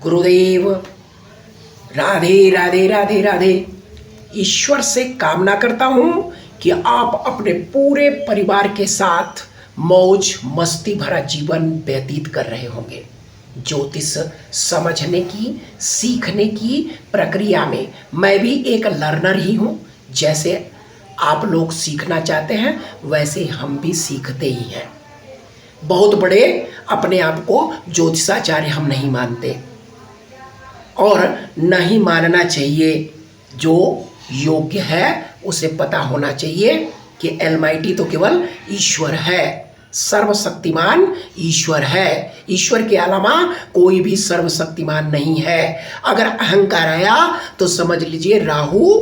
गुरुदेव राधे राधे राधे राधे। ईश्वर से कामना करता हूँ कि आप अपने पूरे परिवार के साथ मौज मस्ती भरा जीवन व्यतीत कर रहे होंगे। ज्योतिष समझने की, सीखने की प्रक्रिया में मैं भी एक लर्नर ही हूँ। जैसे आप लोग सीखना चाहते हैं वैसे हम भी सीखते ही हैं। बहुत बड़े अपने आप को ज्योतिषाचार्य हम नहीं मानते और नहीं मानना चाहिए। जो योग्य है उसे पता होना चाहिए कि एलमाइटी तो केवल ईश्वर है, सर्वशक्तिमान ईश्वर है। ईश्वर के अलावा कोई भी सर्वशक्तिमान नहीं है। अगर अहंकार आया तो समझ लीजिए राहु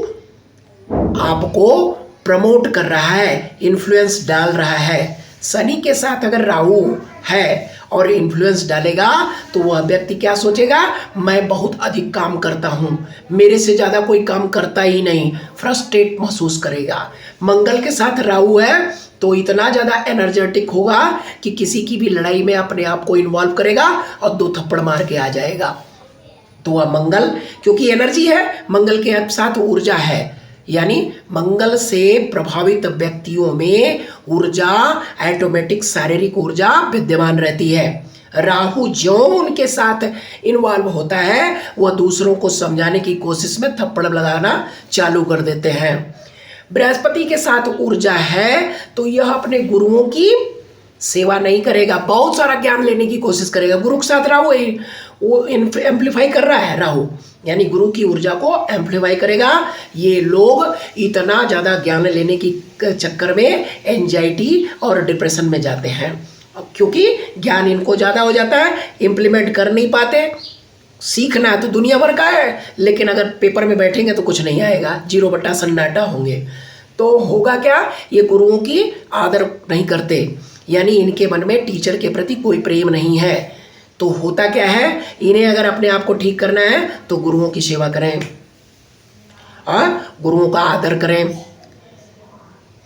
आपको प्रमोट कर रहा है, इन्फ्लुएंस डाल रहा है। शनि के साथ अगर राहु है और इन्फ्लुएंस डालेगा तो वह व्यक्ति क्या सोचेगा, मैं बहुत अधिक काम करता हूँ, मेरे से ज़्यादा कोई काम करता ही नहीं, फ्रस्ट्रेट महसूस करेगा। मंगल के साथ राहु है तो इतना ज़्यादा एनर्जेटिक होगा कि किसी की भी लड़ाई में अपने आप को इन्वॉल्व करेगा और 2 थप्पड़ मार के आ जाएगा। तो वह मंगल क्योंकि एनर्जी है, मंगल के साथ ऊर्जा है, यानी मंगल से प्रभावित व्यक्तियों में ऊर्जा, ऑटोमेटिक शारीरिक ऊर्जा विद्यमान रहती है। राहु जो उनके साथ इन्वॉल्व होता है वह दूसरों को समझाने की कोशिश में थप्पड़ लगाना चालू कर देते हैं। बृहस्पति के साथ ऊर्जा है तो यह अपने गुरुओं की सेवा नहीं करेगा, बहुत सारा ज्ञान लेने की कोशिश करेगा। गुरु के साथ राहु वो एम्पलीफाई कर रहा है, राहु यानी गुरु की ऊर्जा को एम्पलीफाई करेगा। ये लोग इतना ज़्यादा ज्ञान लेने की चक्कर में एंजाइटी और डिप्रेशन में जाते हैं क्योंकि ज्ञान इनको ज़्यादा हो जाता है, इम्प्लीमेंट कर नहीं पाते। सीखना तो दुनिया भर का है लेकिन अगर पेपर में बैठेंगे तो कुछ नहीं आएगा, 0 बट्टा सन्नाटा होंगे। तो होगा क्या, ये गुरुओं की आदर नहीं करते, यानी इनके मन में टीचर के प्रति कोई प्रेम नहीं है। तो होता क्या है, इन्हें अगर अपने आप को ठीक करना है तो गुरुओं की सेवा करें और गुरुओं का आदर करें।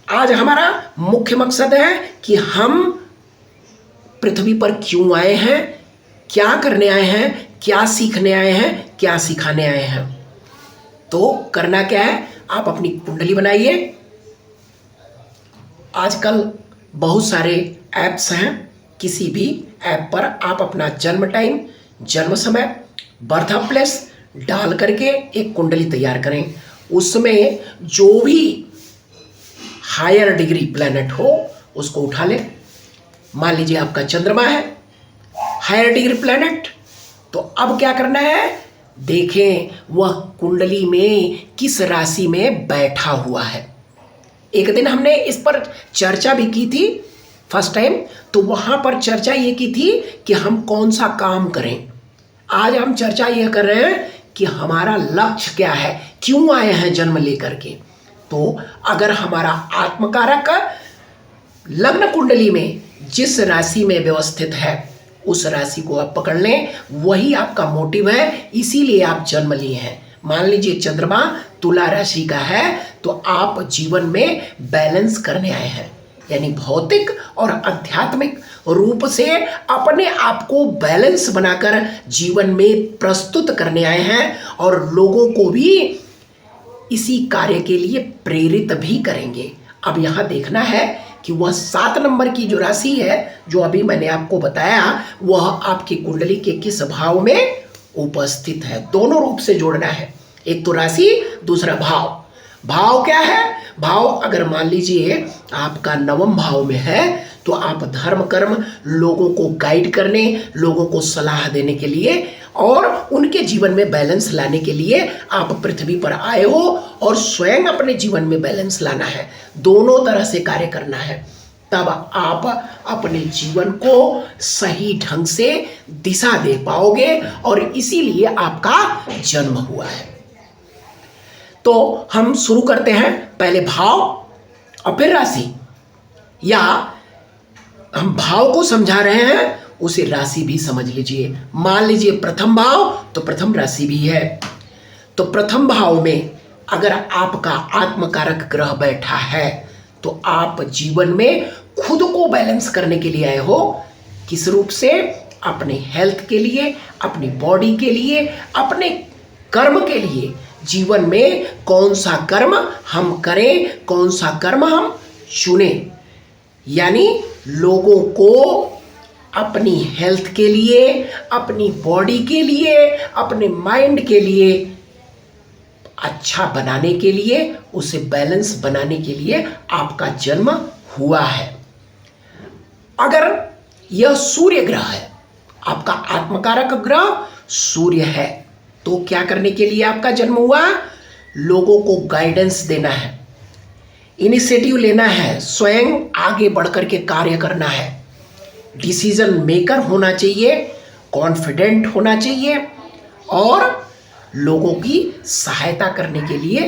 आज हमारा मुख्य मकसद है कि हम पृथ्वी पर क्यों आए हैं, क्या करने आए हैं, क्या सीखने आए हैं, क्या सिखाने आए हैं। तो करना क्या है, आप अपनी कुंडली बनाइए। आजकल बहुत सारे ऐप्स हैं, किसी भी ऐप पर आप अपना जन्म टाइम, जन्म समय, बर्थ प्लेस डाल करके एक कुंडली तैयार करें। उसमें जो भी हायर डिग्री प्लैनेट हो उसको उठा लें। मान लीजिए आपका चंद्रमा है हायर डिग्री प्लैनेट, तो अब क्या करना है, देखें वह कुंडली में किस राशि में बैठा हुआ है। एक दिन हमने इस पर चर्चा भी की थी फर्स्ट टाइम, तो वहाँ पर चर्चा ये की थी कि हम कौन सा काम करें। आज हम चर्चा ये कर रहे हैं कि हमारा लक्ष्य क्या है, क्यों आए हैं जन्म लेकर के। तो अगर हमारा आत्मकारक लग्न कुंडली में जिस राशि में व्यवस्थित है उस राशि को आप पकड़ लें, वही आपका मोटिव है, इसीलिए आप जन्म लिए हैं। मान लीजिए चंद्रमा तुला राशि का है तो आप जीवन में बैलेंस करने आए हैं, यानी भौतिक और आध्यात्मिक रूप से अपने आप को बैलेंस बनाकर जीवन में प्रस्तुत करने आए हैं और लोगों को भी इसी कार्य के लिए प्रेरित भी करेंगे। अब यहाँ देखना है कि वह 7 नंबर की जो राशि है जो अभी मैंने आपको बताया वह आपकी कुंडली के किस भाव में उपस्थित है। दोनों रूप से जोड़ना है, एक तो राशि, दूसरा भाव। भाव क्या है, भाव अगर मान लीजिए आपका 9वें भाव में है तो आप धर्म कर्म, लोगों को गाइड करने, लोगों को सलाह देने के लिए और उनके जीवन में बैलेंस लाने के लिए आप पृथ्वी पर आए हो और स्वयं अपने जीवन में बैलेंस लाना है, दोनों तरह से कार्य करना है। तब आप अपने जीवन को सही ढंग से दिशा दे पाओगे और इसीलिए आपका जन्म हुआ है। तो हम शुरू करते हैं, पहले भाव और फिर राशि, या हम भाव को समझा रहे हैं उसे राशि भी समझ लीजिए। मान लीजिए प्रथम भाव तो प्रथम राशि भी है। तो प्रथम भाव में अगर आपका आत्मकारक ग्रह बैठा है तो आप जीवन में खुद को बैलेंस करने के लिए आए हो। किस रूप से, अपने हेल्थ के लिए, अपनी बॉडी के लिए, अपने कर्म के लिए, जीवन में कौन सा कर्म हम करें, कौन सा कर्म हम चुने। यानी लोगों को अपनी हेल्थ के लिए, अपनी बॉडी के लिए, अपने माइंड के लिए अच्छा बनाने के लिए, उसे बैलेंस बनाने के लिए आपका जन्म हुआ है। अगर यह सूर्य ग्रह है, आपका आत्मकारक ग्रह सूर्य है, तो क्या करने के लिए आपका जन्म हुआ? लोगों को गाइडेंस देना है, इनिशिएटिव लेना है, स्वयं आगे बढ़कर के कार्य करना है, डिसीजन मेकर होना चाहिए, कॉन्फिडेंट होना चाहिए और लोगों की सहायता करने के लिए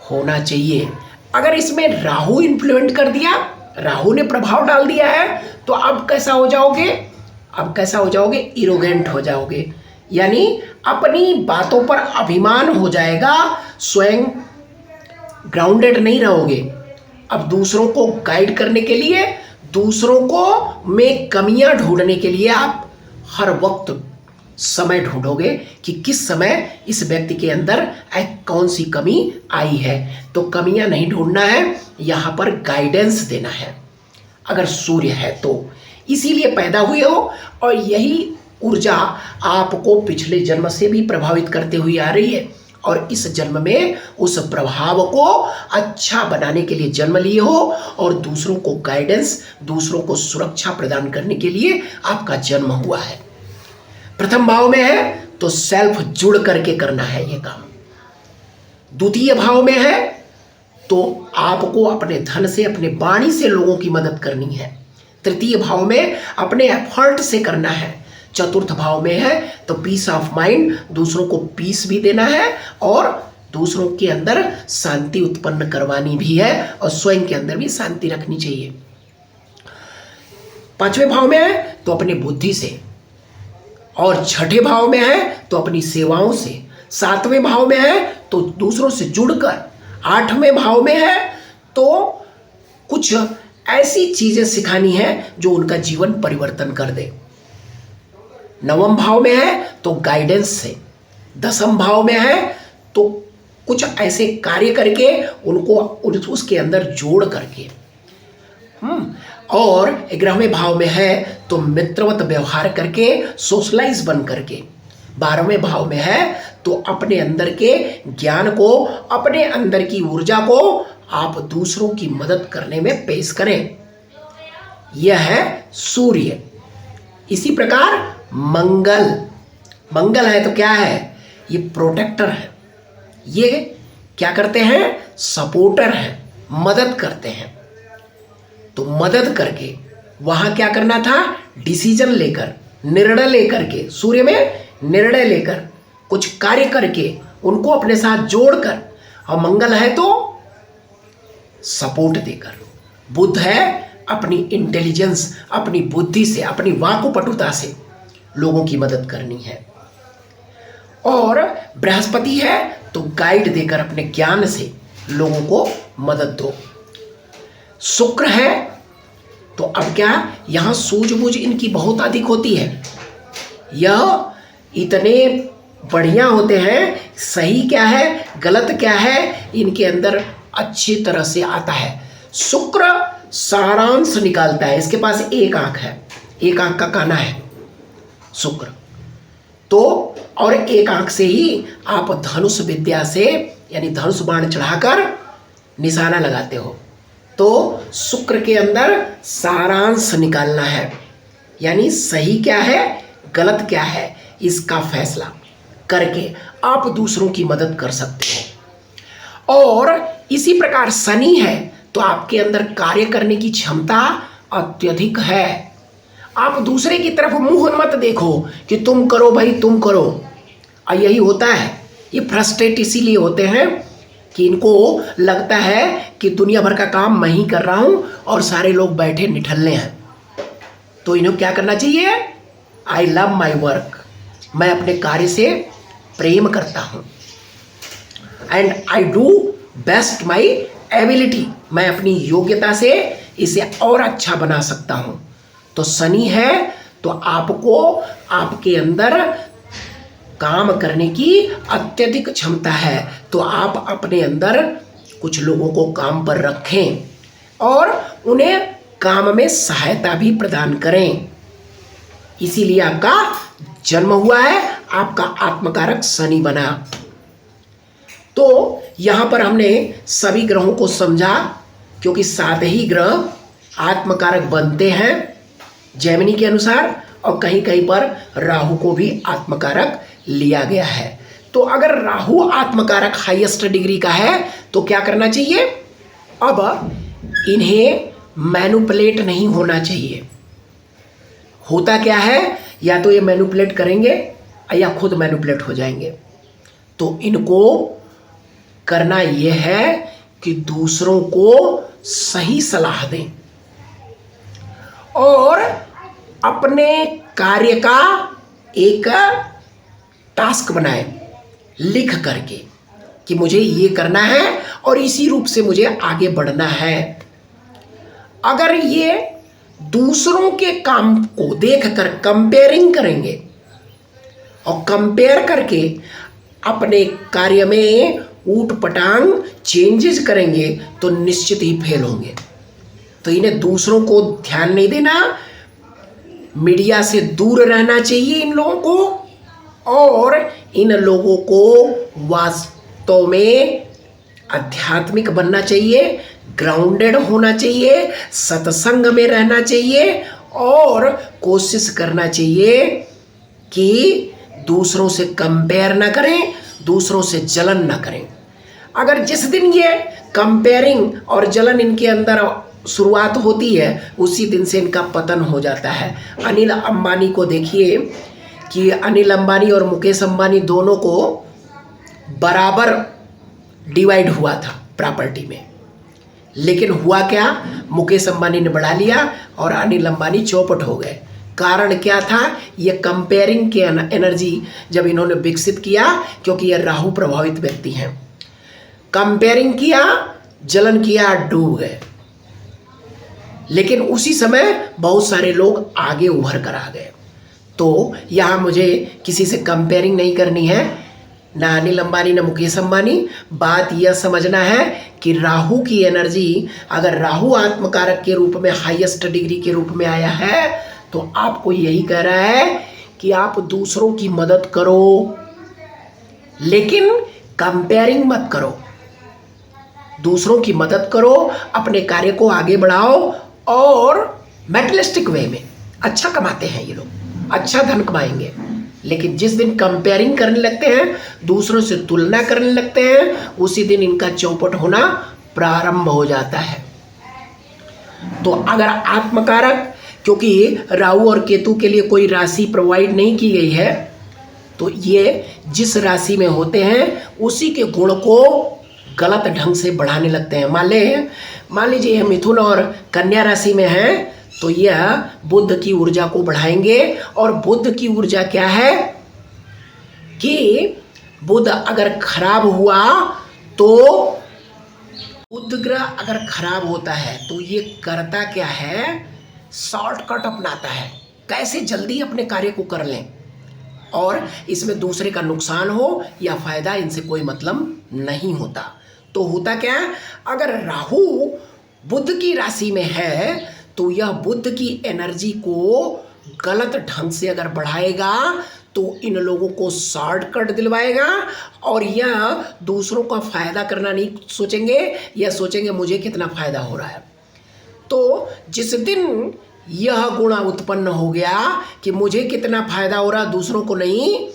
होना चाहिए। अगर इसमें राहु इन्फ्लुएंस कर दिया, राहु ने प्रभाव डाल दिया है, तो अब कैसा हो जाओगे? अब कैसा हो जाओगे? इरोगेंट हो जाओगे, यानी अपनी बातों पर अभिमान हो जाएगा, स्वयं ग्राउंडेड नहीं रहोगे। अब दूसरों को गाइड करने के लिए, दूसरों को में कमियां ढूंढने के लिए आप हर वक्त समय ढूंढोगे कि किस समय इस व्यक्ति के अंदर कौन सी कमी आई है। तो कमियां नहीं ढूंढना है, यहाँ पर गाइडेंस देना है अगर सूर्य है तो। इसीलिए पैदा हुए हो और यही ऊर्जा आपको पिछले जन्म से भी प्रभावित करते हुए आ रही है और इस जन्म में उस प्रभाव को अच्छा बनाने के लिए जन्म लिए हो और दूसरों को गाइडेंस, दूसरों को सुरक्षा प्रदान करने के लिए आपका जन्म हुआ है। प्रथम भाव में है तो सेल्फ जुड़ करके करना है ये काम। द्वितीय भाव में है तो आपको अपने धन से, अपने वाणी से लोगों की मदद करनी है। तृतीय भाव में अपने एफर्ट से करना है। चतुर्थ भाव में है तो पीस ऑफ माइंड, दूसरों को पीस भी देना है और दूसरों के अंदर शांति उत्पन्न करवानी भी है और स्वयं के अंदर भी शांति रखनी चाहिए। पांचवें भाव में है तो अपनी बुद्धि से और छठे भाव में है तो अपनी सेवाओं से, सातवें भाव में है तो दूसरों से जुड़कर, आठवें भाव में है तो कुछ ऐसी चीजें सिखानी है जो उनका जीवन परिवर्तन कर दे। नवम भाव में है तो गाइडेंस से, दसम भाव में है तो कुछ ऐसे कार्य करके उनको उसके अंदर जोड़ करके, और 11वें भाव में है तो मित्रवत व्यवहार करके, सोशलाइज बन करके। 12वें भाव में है तो अपने अंदर के ज्ञान को, अपने अंदर की ऊर्जा को आप दूसरों की मदद करने में पेश करें। यह है सूर्य। इसी प्रकार मंगल, मंगल है तो क्या है? ये प्रोटेक्टर है, ये क्या करते हैं? सपोर्टर है, मदद करते हैं। तो मदद करके वहां क्या करना था? डिसीजन लेकर, निर्णय लेकर के, सूर्य में निर्णय लेकर, कुछ कार्य करके उनको अपने साथ जोड़कर, और मंगल है तो सपोर्ट देकर। बुध है अपनी इंटेलिजेंस, अपनी बुद्धि से, अपनी वाकुपटुता से लोगों की मदद करनी है। और बृहस्पति है तो गाइड देकर अपने ज्ञान से लोगों को मदद दो। शुक्र है तो अब क्या? यहां सूझबूझ इनकी बहुत अधिक होती है, यह इतने बढ़िया होते हैं, सही क्या है गलत क्या है इनके अंदर अच्छी तरह से आता है। शुक्र सारांश निकालता है, इसके पास एक आंख है, एक आंख का काना है शुक्र तो, और एक आंख से ही आप धनुष विद्या से, यानी धनुष बाण चढ़ाकर निशाना लगाते हो। तो शुक्र के अंदर सारांश निकालना है, यानी सही क्या है गलत क्या है इसका फैसला करके आप दूसरों की मदद कर सकते हो। और इसी प्रकार शनि है तो आपके अंदर कार्य करने की क्षमता अत्यधिक है। आप दूसरे की तरफ मुंह मत देखो कि तुम करो भाई तुम करो, और यही होता है, ये फ्रस्ट्रेट इसीलिए होते हैं कि इनको लगता है कि दुनिया भर का काम मैं ही कर रहा हूं और सारे लोग बैठे निठल्ले हैं। तो इन्हें क्या करना चाहिए? आई लव माई वर्क, मैं अपने कार्य से प्रेम करता हूं, and I do best my ability, मैं अपनी योग्यता से इसे और अच्छा बना सकता हूं। तो शनि है तो आपको आपके अंदर काम करने की अत्यधिक क्षमता है, तो आप अपने अंदर कुछ लोगों को काम पर रखें और उन्हें काम में सहायता भी प्रदान करें। इसीलिए आपका जन्म हुआ है, आपका आत्मकारक शनि बना। तो यहां पर हमने सभी ग्रहों को समझा, क्योंकि 7 ही ग्रह आत्मकारक बनते हैं जैमिनी के अनुसार, और कहीं कहीं पर राहु को भी आत्मकारक लिया गया है। तो अगर राहु आत्मकारक हाईएस्ट डिग्री का है तो क्या करना चाहिए? अब इन्हें मैनिपुलेट नहीं होना चाहिए। होता क्या है, या तो ये मैनिपुलेट करेंगे या खुद मैनिपुलेट हो जाएंगे। तो इनको करना यह है कि दूसरों को सही सलाह दें और अपने कार्य का एक टास्क बनाएं लिख करके कि मुझे ये करना है और इसी रूप से मुझे आगे बढ़ना है। अगर ये दूसरों के काम को देखकर कंपेयरिंग करेंगे और कंपेयर करके अपने कार्य में ऊट पटांग चेंजेस करेंगे तो निश्चित ही फेल होंगे। तो इन्हें दूसरों को ध्यान नहीं देना, मीडिया से दूर रहना चाहिए इन लोगों को, और इन लोगों को वास्तव में आध्यात्मिक बनना चाहिए, ग्राउंडेड होना चाहिए, सत्संग में रहना चाहिए और कोशिश करना चाहिए कि दूसरों से कंपेयर ना करें, दूसरों से जलन ना करें। अगर जिस दिन ये कंपेयरिंग और जलन इनके अंदर शुरुआत होती है उसी दिन से इनका पतन हो जाता है। अनिल अंबानी को देखिए कि अनिल अंबानी और मुकेश अंबानी दोनों को बराबर डिवाइड हुआ था प्रॉपर्टी में, लेकिन हुआ क्या, मुकेश अंबानी ने बढ़ा लिया और अनिल अंबानी चौपट हो गए। कारण क्या था? ये कंपेयरिंग के एनर्जी जब इन्होंने विकसित किया, क्योंकि ये राहु प्रभावित व्यक्ति हैं, कंपेयरिंग किया, जलन किया, डूब गए। लेकिन उसी समय बहुत सारे लोग आगे उभर कर आ गए। तो यहाँ मुझे किसी से कंपेयरिंग नहीं करनी है, ना अनिल अंबानी ना मुकेश अंबानी। बात यह समझना है कि राहु की एनर्जी, अगर राहु आत्मकारक के रूप में हाईएस्ट डिग्री के रूप में आया है तो आपको यही कह रहा है कि आप दूसरों की मदद करो, लेकिन कंपेयरिंग मत करो। दूसरों की मदद करो, अपने कार्य को आगे बढ़ाओ और मेटलिस्टिक वे में अच्छा कमाते हैं ये लोग, अच्छा धन कमाएंगे। लेकिन जिस दिन कंपेयरिंग करने लगते हैं, दूसरों से तुलना करने लगते हैं, उसी दिन इनका चौपट होना प्रारंभ हो जाता है। तो अगर आत्मकारक, क्योंकि राहु और केतु के लिए कोई राशि प्रोवाइड नहीं की गई है, तो ये जिस राशि में होते हैं उसी के गुण को गलत ढंग से बढ़ाने लगते हैं। मान लीजिए यह मिथुन और कन्या राशि में है तो यह बुध की ऊर्जा को बढ़ाएंगे। और बुध की ऊर्जा क्या है कि बुध अगर खराब हुआ तो, बुध ग्रह अगर खराब होता है तो ये करता क्या है, शॉर्टकट अपनाता है, कैसे जल्दी अपने कार्य को कर लें और इसमें दूसरे का नुकसान हो या फायदा, इनसे कोई मतलब नहीं होता। तो होता क्या है, अगर राहु बुध की राशि में है तो यह बुध की एनर्जी को गलत ढंग से अगर बढ़ाएगा तो इन लोगों को शॉर्टकट दिलवाएगा और यह दूसरों का फायदा करना नहीं सोचेंगे, यह सोचेंगे मुझे कितना फायदा हो रहा है। तो जिस दिन यह गुण उत्पन्न हो गया कि मुझे कितना फायदा हो रहा, दूसरों को नहीं,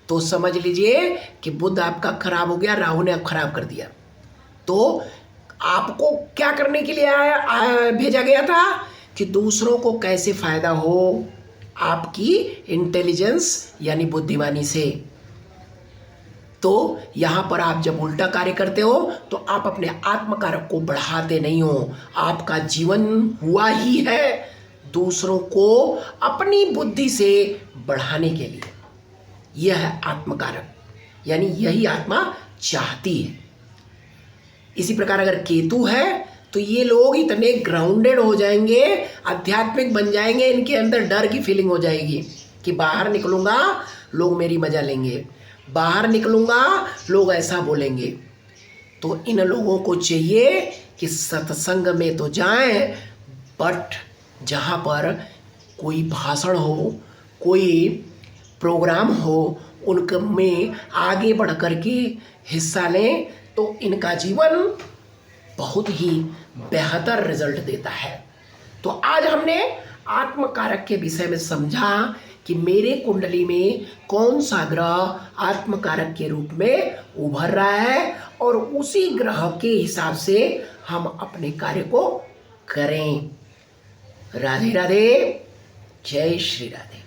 तो समझ लीजिए कि बुध आपका खराब हो गया, राहु ने अब खराब कर दिया। तो आपको क्या करने के लिए भेजा गया था कि दूसरों को कैसे फायदा हो आपकी इंटेलिजेंस यानी बुद्धिमानी से। तो यहाँ पर आप जब उल्टा कार्य करते हो तो आप अपने आत्मकारक को बढ़ाते नहीं हो। आपका जीवन हुआ ही है दूसरों को अपनी बुद्धि से बढ़ाने के लिए। यह है आत्मकारक, यानी यही आत्मा चाहती है। इसी प्रकार अगर केतु है तो ये लोग इतने ग्राउंडेड हो जाएंगे, आध्यात्मिक बन जाएंगे, इनके अंदर डर की फीलिंग हो जाएगी कि बाहर निकलूंगा लोग मेरी मजा लेंगे, बाहर निकलूंगा लोग ऐसा बोलेंगे। तो इन लोगों को चाहिए कि सत्संग में तो जाएं, बट जहाँ पर कोई भाषण हो, कोई प्रोग्राम हो, उनमें आगे बढ़ कर के हिस्सा लें, तो इनका जीवन बहुत ही बेहतर रिजल्ट देता है। तो आज हमने आत्मकारक के विषय में समझा कि मेरे कुंडली में कौन सा ग्रह आत्मकारक के रूप में उभर रहा है, और उसी ग्रह के हिसाब से हम अपने कार्य को करें। राधे राधे, जय श्री राधे।